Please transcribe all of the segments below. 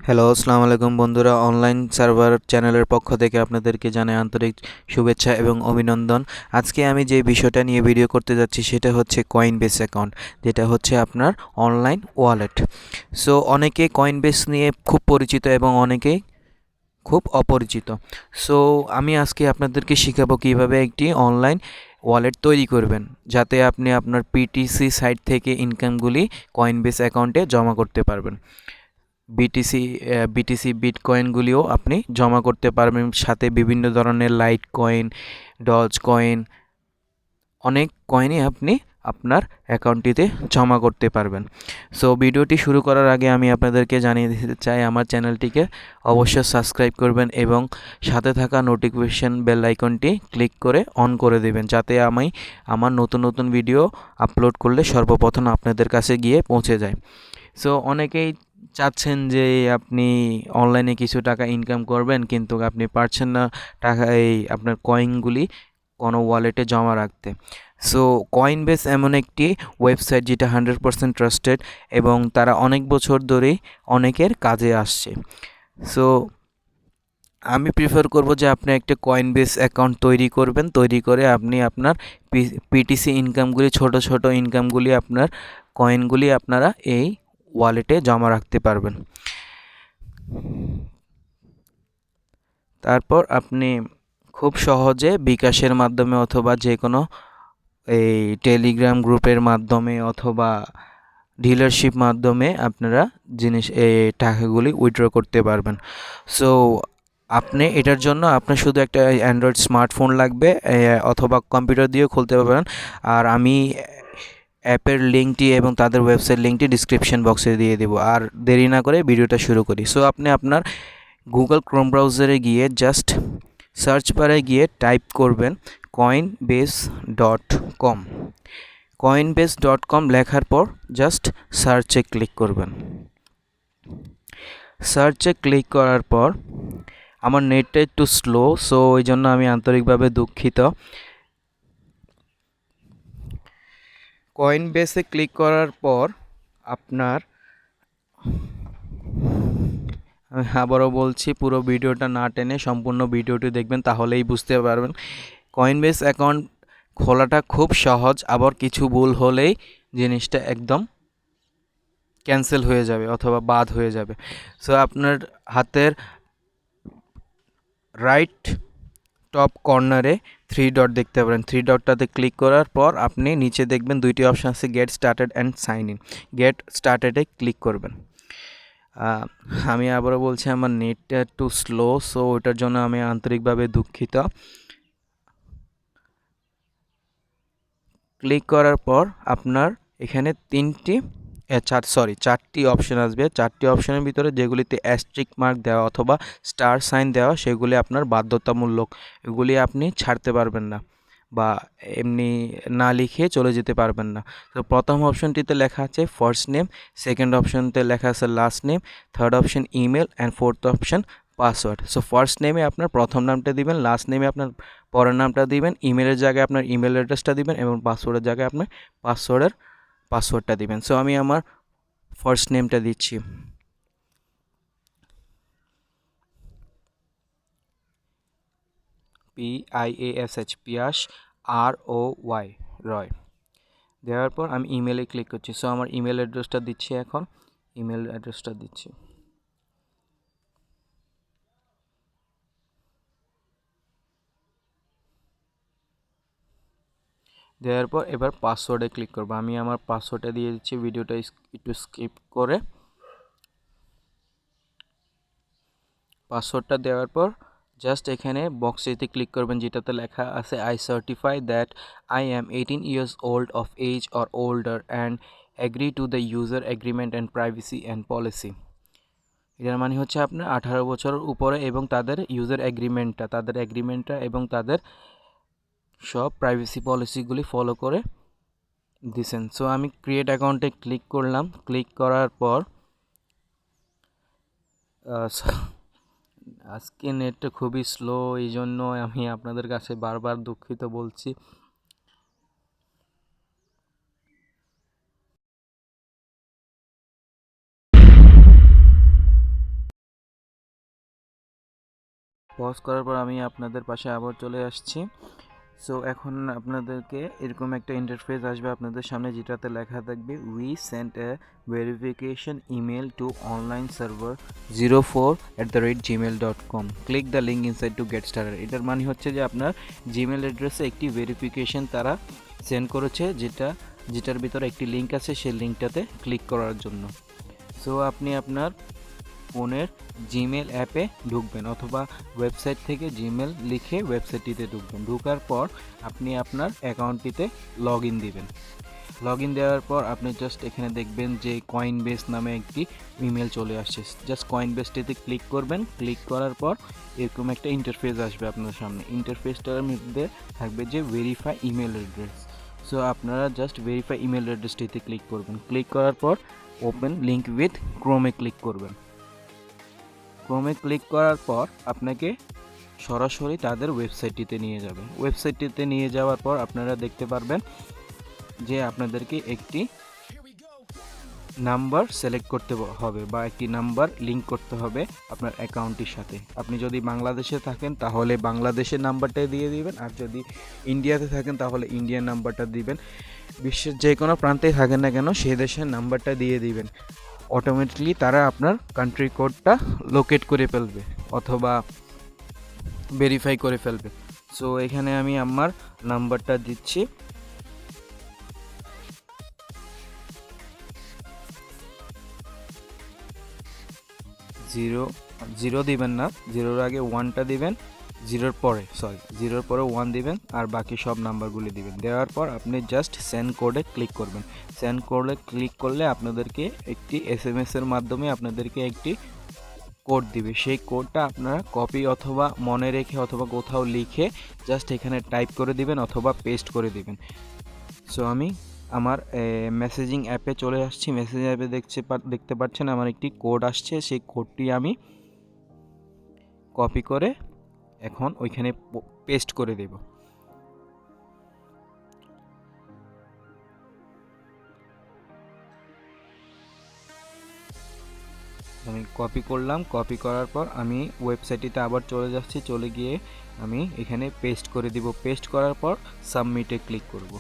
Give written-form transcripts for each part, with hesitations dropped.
Hello, আসসালামু আলাইকুম বন্ধুরা। অনলাইন সার্ভার চ্যানেলের পক্ষ থেকে আপনাদেরকে জানাই আন্তরিক শুভেচ্ছা এবং অভিনন্দন। আজকে আমি যে বিষয়টা নিয়ে ভিডিও করতে যাচ্ছি সেটা হচ্ছে কয়েনবেস অ্যাকাউন্ট, যেটা হচ্ছে আপনার অনলাইন ওয়ালেট। সো অনেকে কয়েনবেস নিয়ে খুব পরিচিত এবং অনেকেই খুব অপরিচিত। সো আমি আজকে আপনাদেরকে শেখাবো কীভাবে একটি অনলাইন ওয়ালেট তৈরি করবেন, যাতে আপনি আপনার পিটিসি সাইট থেকে ইনকামগুলি কয়েনবেস অ্যাকাউন্টে জমা করতে পারবেন। বিটিসি বিটকয়েনগুলিও আপনি জমা করতে পারবেন, সাথে বিভিন্ন ধরনের লাইট কয়েন, ডজ কয়েন, অনেক কয়েনই আপনি আপনার অ্যাকাউন্টটিতে জমা করতে পারবেন। সো ভিডিওটি শুরু করার আগে আমি আপনাদেরকে জানিয়ে দিতে চাই, আমার চ্যানেলটিকে অবশ্যই সাবস্ক্রাইব করবেন এবং সাথে থাকা নোটিফিকেশন বেল আইকনটি ক্লিক করে অন করে দেবেন, যাতে আমি আমার নতুন নতুন ভিডিও আপলোড করলে সর্বপ্রথম আপনাদের কাছে গিয়ে পৌঁছে যায়। সো অনেকেই চাচ্ছেন যে আপনি অনলাইনে কিছু টাকা ইনকাম করবেন, কিন্তু আপনি পারছেন না টাকা আপনার কয়েনগুলি কোনো ওয়ালেটে জমা রাখতে। সো কয়েনবেস এমন একটি ওয়েবসাইট যেটা 100% ট্রাস্টেড এবং তারা অনেক বছর ধরেই অনেকের কাজে আসছে। সো আমি প্রিফার করব যে আপনি একটা কয়েনবেস অ্যাকাউন্ট তৈরি করবেন, তৈরি করে আপনি আপনার পিটিসি ইনকামগুলি, ছোট ছোট ইনকামগুলি, আপনার কয়েনগুলি আপনারা এই ওয়ালেটে জমা রাখতে পারবেন। তারপর আপনি খুব সহজে বিকাশের মাধ্যমে অথবা যে কোনো এই টেলিগ্রাম গ্রুপের মাধ্যমে অথবা ডিলারশিপ মাধ্যমে আপনারা এই টাকাগুলি উইথড্র করতে পারবেন। সো আপনি এটার জন্য আপনার শুধু একটা অ্যান্ড্রয়েড স্মার্টফোন লাগবে, অথবা কম্পিউটার দিয়েও খুলতে পারবেন। আর আমি অ্যাপের লিঙ্কটি এবং তাদের ওয়েবসাইট লিঙ্কটি ডিসক্রিপশন বক্সে দিয়ে দেবো। আর দেরি না করে ভিডিওটা শুরু করি। সো আপনি আপনার গুগল ক্রোম ব্রাউজারে গিয়ে জাস্ট সার্চ বারে গিয়ে টাইপ করবেন coinbase.com। coinbase.com লেখার পর জাস্ট সার্চে ক্লিক করবেন। সার্চে ক্লিক করার পর আমার নেটটা একটু স্লো, সো ওই জন্য আমি আন্তরিকভাবে দুঃখিত। কয়েনবেসে ক্লিক করার পর আপনার, আমি আবারও বলছি, পুরো ভিডিওটা না টেনে সম্পূর্ণ ভিডিওটি দেখবেন, তাহলেই বুঝতে পারবেন। কয়েনবেস অ্যাকাউন্ট খোলাটা খুব সহজ, আবার কিছু ভুল হলেই জিনিসটা একদম ক্যান্সেল হয়ে যাবে অথবা বাদ হয়ে যাবে। সো আপনার হাতের রাইট টপ কর্নারে 3 ডট দেখতে পারেন। 3 ডটটাতে ক্লিক করার পর আপনি নিচে দেখবেন দুইটি অপশান আছে, get started and sign in. Get স্টার্টেডে ক্লিক করবেন। আমি আবারও বলছি, আমার নেটটা একটু স্লো, সো ওটার জন্য আমি আন্তরিকভাবে দুঃখিত। ক্লিক করার পর আপনার এখানে চারটি অপশান আসবে। চারটি অপশানের ভিতরে যেগুলিতে অ্যাস্ট্রিক মার্ক দেওয়া অথবা স্টার সাইন দেওয়া সেগুলি আপনার বাধ্যতামূলক, এগুলি আপনি ছাড়তে পারবেন না বা এমনি না লিখে চলে যেতে পারবেন না। তো প্রথম অপশনটিতে লেখা আছে ফার্স্ট নেম, সেকেন্ড অপশনতে লেখা আছে last name, third option email and fourth option password. So first নেমে আপনার প্রথম নামটা দিবেন, লাস্ট নেমে আপনার পরের নামটা দিবেন, ইমেলের জায়গায় আপনার ইমেল অ্যাড্রেসটা দিবেন এবং পাসওয়ার্ডের জায়গায় আপনার পাসওয়ার্ডটা দিবেন। সো আমি আমার ফার্স্ট নেমটা দিচ্ছি, PIASH, পিয়াস, ROY, রয়। দেওয়ার পর আমি ইমেলে ক্লিক করছি। সো আমার ইমেল অ্যাড্রেসটা দিচ্ছি, এখন ইমেল অ্যাড্রেসটা দিচ্ছি। দেওয়ার পর এবার পাসওয়ার্ডে ক্লিক করবো। আমি আমার পাসওয়ার্ডটা দিয়ে দিচ্ছি, ভিডিওটা একটু স্কিপ করে। পাসওয়ার্ডটা দেওয়ার পর জাস্ট এখানে বক্সেতে ক্লিক করবেন যেটাতে লেখা আছে I certify that I am 18 years old of age or older and agree to the user agreement and privacy and policy। এটার মানে হচ্ছে আপনার 18 বছরের উপরে এবং তাদের এগ্রিমেন্টটা এবং তাদের সব প্রাইভেসি পলিসিগুলি ফলো করে দিছেন। সো আমি ক্রিয়েট অ্যাকাউন্টে ক্লিক করলাম। ক্লিক করার পর আজকে নেটটা খুবই স্লো, এই জন্য আমি আপনাদের কাছে বারবার দুঃখিত বলছি। পজ করার পর আমি আপনাদের পাশে আবার চলে আসছি। সো এখন আপনাদেরকে এরকম একটা ইন্টারফেস আসবে আপনাদের সামনে, যেটাতে লেখা থাকবে we send A verification email to online server 04@gmail.com, click the link inside to get started. এটার মানে হচ্ছে যে আপনার জিমেল অ্যাড্রেসে একটি ভেরিফিকেশন তারা সেন্ড করেছে, যেটার ভিতরে একটি লিঙ্ক আছে, সেই লিঙ্কটাতে ক্লিক করার জন্য। সো আপনি আপনার ফোনের জিমেল অ্যাপে ঢুকবেন অথবা ওয়েবসাইট থেকে জিমেল লিখে ওয়েবসাইটটিতে ঢুকবেন। ঢোকার পর আপনি আপনার অ্যাকাউন্টটিতে লগ ইন দিবেন। লগ ইন দেওয়ার পর আপনি জাস্ট এখানে দেখবেন যে কয়েনবেস নামে একটি ইমেল চলে আসছে। জাস্ট কয়েনবেসটিতে ক্লিক করবেন। ক্লিক করার পর এরকম একটা ইন্টারফেস আসবে আপনার সামনে। ইন্টারফেসটার মধ্যে থাকবে যে ভেরিফাই ইমেল অ্যাড্রেস। সো আপনারা জাস্ট ভেরিফাই ইমেল অ্যাড্রেসটিতে ক্লিক করবেন। ক্লিক করার পর ওপেন লিঙ্ক উইথ ক্রোমে ক্লিক করবেন। ক্রোমে ক্লিক করার পর আপনাকে সরাসরি তাদের ওয়েবসাইটটিতে নিয়ে যাবে। ওয়েবসাইটটিতে নিয়ে যাওয়ার পর আপনারা দেখতে পারবেন যে আপনাদেরকে একটি নাম্বার সিলেক্ট করতে হবে বা একটি নাম্বার লিঙ্ক করতে হবে আপনার অ্যাকাউন্টটির সাথে। আপনি যদি বাংলাদেশে থাকেন তাহলে বাংলাদেশের নাম্বারটা দিয়ে দিবেন, আর যদি ইন্ডিয়াতে থাকেন তাহলে ইন্ডিয়ান নাম্বারটা দিবেন। বিশ্বের যে কোনো প্রান্তেই থাকেন না কেন সেই দেশের নাম্বারটা দিয়ে দিবেন। অটোমেটিকলি তারা আপনার কান্ট্রি কোডটা লোকেট করে ফেলবে অথবা ভেরিফাই করে ফেলবে। সো এখানে আমি আমার নাম্বারটা দিচ্ছি। জিরো দিবেন না, জিরোর আগে ওয়ানটা দিবেন, জিরোর পরে 1 দিবেন, আর বাকি সব নাম্বারগুলি দিবেন। দেওয়ার পর আপনি জাস্ট সেন্ড কোডে ক্লিক করবেন। সেন্ড কোডে ক্লিক করলে আপনাদেরকে একটি SMS এর মাধ্যমে আপনাদেরকে একটি কোড দিবে। সেই কোডটা আপনারা কপি অথবা মনে রেখে অথবা কোথাও লিখে জাস্ট এখানে টাইপ করে দিবেন অথবা পেস্ট করে দিবেন। সো আমি আমার মেসেজিং অ্যাপে চলে আসছি। মেসেজিং অ্যাপে দেখতে পাচ্ছেন আমার একটি কোড আসছে। সেই কোডটি আমি কপি করে এখন ওইখানে পেস্ট করে দেব। আমি কপি করলাম। কপি করার পর আমি ওয়েবসাইটটিতে আবার চলে যাচ্ছি। চলে গিয়ে আমি এখানে পেস্ট করে দিব। পেস্ট করার পর সাবমিটে ক্লিক করব।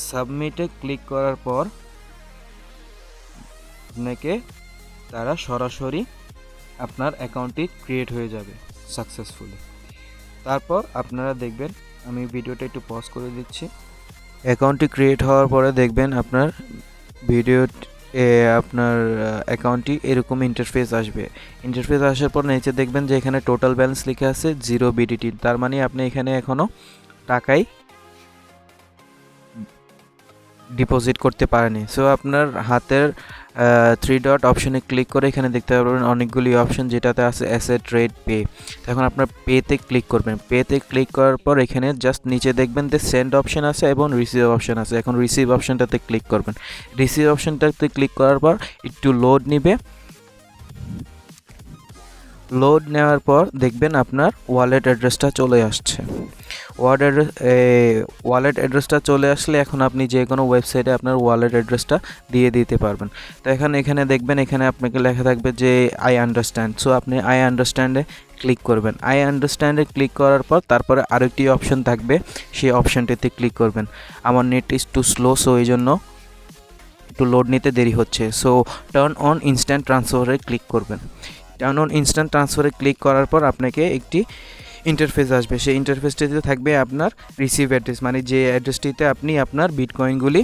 সাবমিটে ক্লিক করার পর আপনাকে তারা সরাসরি আপনার অ্যাকাউন্টটি ক্রিয়েট হয়ে যাবে সাকসেসফুলি। তারপর আপনারা দেখবেন, আমি ভিডিওটা একটু পজ করে দিচ্ছি। অ্যাকাউন্টটি ক্রিয়েট হওয়ার পরে দেখবেন আপনার আপনার অ্যাকাউন্টটি এরকম ইন্টারফেস আসবে। ইন্টারফেস আসার পর নিচে দেখবেন যে এখানে টোটাল ব্যালেন্স লেখা আছে 0 BDT। তার মানে আপনি এখানে এখনও টাকাই ডিপোজিট করতে পারেনি। সো আপনার হাতের 3 ডট অপশনে ক্লিক করে এখানে দেখতে পারবেন অনেকগুলি অপশন, যেটাতে আছে অ্যাসেট, রেট, পে। এখন আপনার পেতে ক্লিক করবেন। পেতে ক্লিক করার পর এখানে জাস্ট নিচে দেখবেন যে সেন্ড অপশন আছে এবং রিসিভ অপশন আছে। এখন রিসিভ অপশনটাতে ক্লিক করবেন। রিসিভ অপশনটাতে ক্লিক করার পর একটু লোড নেবে। লোড নেওয়ার পর দেখবেন আপনার ওয়ালেট অ্যাড্রেসটা চলে আসছে। ওয়ালেট অ্যাড্রেসটা চলে আসলে এখন আপনি যে কোনো ওয়েবসাইটে আপনার ওয়ালেট অ্যাড্রেসটা দিয়ে দিতে পারবেন। তো এখানে দেখবেন এখানে আপনাকে লেখা থাকবে যে আই আন্ডারস্ট্যান্ড। সো আপনি আই আন্ডারস্ট্যান্ডে ক্লিক করবেন। আই আন্ডারস্ট্যান্ডে ক্লিক করার পর তারপরে আরেকটি অপশন থাকবে, সেই অপশনটিতে ক্লিক করবেন। আমার net is too slow, so এই জন্য একটু লোড নিতে দেরি হচ্ছে। সো টার্ন অন ইনস্ট্যান্ট ট্রান্সফারে ক্লিক করবেন। টার্ন অন ইনস্ট্যান্ট ট্রান্সফারে ক্লিক করার পর আপনাকে একটি ইন্টারফেস আসবে। সেই ইন্টারফেসটিতে থাকবে আপনার রিসিভ অ্যাড্রেস, মানে যে অ্যাড্রেসটিতে আপনি আপনার বিটকয়েনগুলি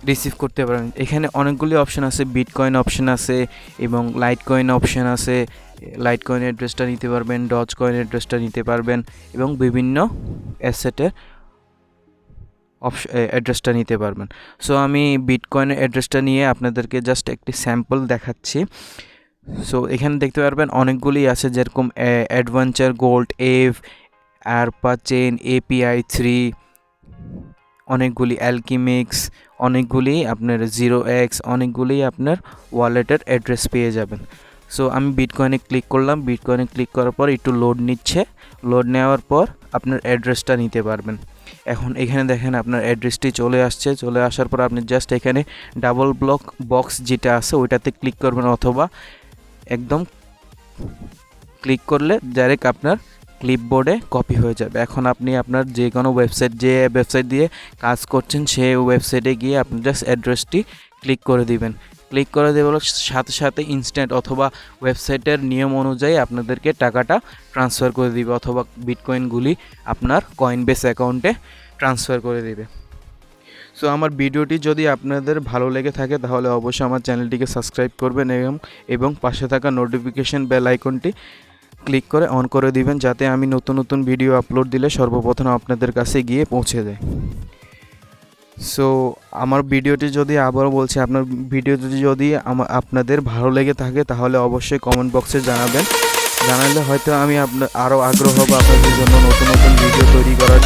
রিসিভ করতে পারেন। এখানে অনেকগুলি অপশন আছে, বিটকয়েন অপশন আছে এবং লাইট কয়েন অপশন আছে। লাইট কয়েন অ্যাড্রেসটা নিতে পারবেন, ডজ কয়েন অ্যাড্রেসটা নিতে পারবেন এবং বিভিন্ন অ্যাসেটের অ্যাড্রেসটা নিতে পারবেন। সো আমি বিটকয়েনের অ্যাড্রেসটা নিয়ে আপনাদেরকে জাস্ট একটি স্যাম্পল দেখাচ্ছি। সো এখানে দেখতে পারবেন অনেকগুলি আছে, যেরকম অ্যাডভেঞ্চার গোল্ড, আরপা চেন, API 3, অনেকগুলি অ্যালকিমিক্স, অনেকগুলি আপনার 0x, অনেকগুলি আপনার ওয়ালেটের অ্যাড্রেস পেয়ে যাবেন। সো আমি বিটকয়েনে ক্লিক করলাম। বিটকয়েনে ক্লিক করার পর একটু লোড নিচ্ছে। লোড নেওয়ার পর আপনার অ্যাড্রেসটা নিতে পারবেন। এখন এখানে দেখেন আপনার অ্যাড্রেসটি চলে আসছে। চলে আসার পর আপনি জাস্ট এখানে ডাবল ব্লক বক্স যেটা আছে ওইটাতে ক্লিক করবেন, অথবা একদম ক্লিক করলে ডাইরেক্ট আপনার ক্লিপবোর্ডে কপি হয়ে যাবে। এখন আপনি আপনার যে কোনো যে ওয়েবসাইট দিয়ে কাজ করছেন সেই ওয়েবসাইটে গিয়ে আপনি জাস্ট অ্যাড্রেসটি ক্লিক করে দিবেন। ক্লিক করে দেওয়ার সাথে সাথে ইনস্ট্যান্ট অথবা ওয়েবসাইটের নিয়ম অনুযায়ী আপনাদেরকে টাকাটা ট্রান্সফার করে দিবে, অথবা বিটকয়েনগুলি আপনার কয়েনবেস অ্যাকাউন্টে ট্রান্সফার করে দিবে। সো আমার ভিডিওটি যদি আপনাদের ভালো লেগে থাকে তাহলে অবশ্যই আমার চ্যানেলটিকে সাবস্ক্রাইব করবেন এবং পাশে থাকা নোটিফিকেশন বেল আইকনটি ক্লিক করে অন করে দিবেন, যাতে আমি নতুন নতুন ভিডিও আপলোড দিলে সর্বপ্রথম আপনাদের কাছে গিয়ে পৌঁছে যায়। সো আমার ভিডিওটি যদি আবারও বলছি, আপনার ভিডিওটি যদি আপনাদের ভালো লেগে থাকে তাহলে অবশ্যই কমেন্ট বক্সে জানাবেন। জানালে হয়তো আমি আরও আগ্রহ হব আপনাদের জন্য নতুন নতুন ভিডিও তৈরি করার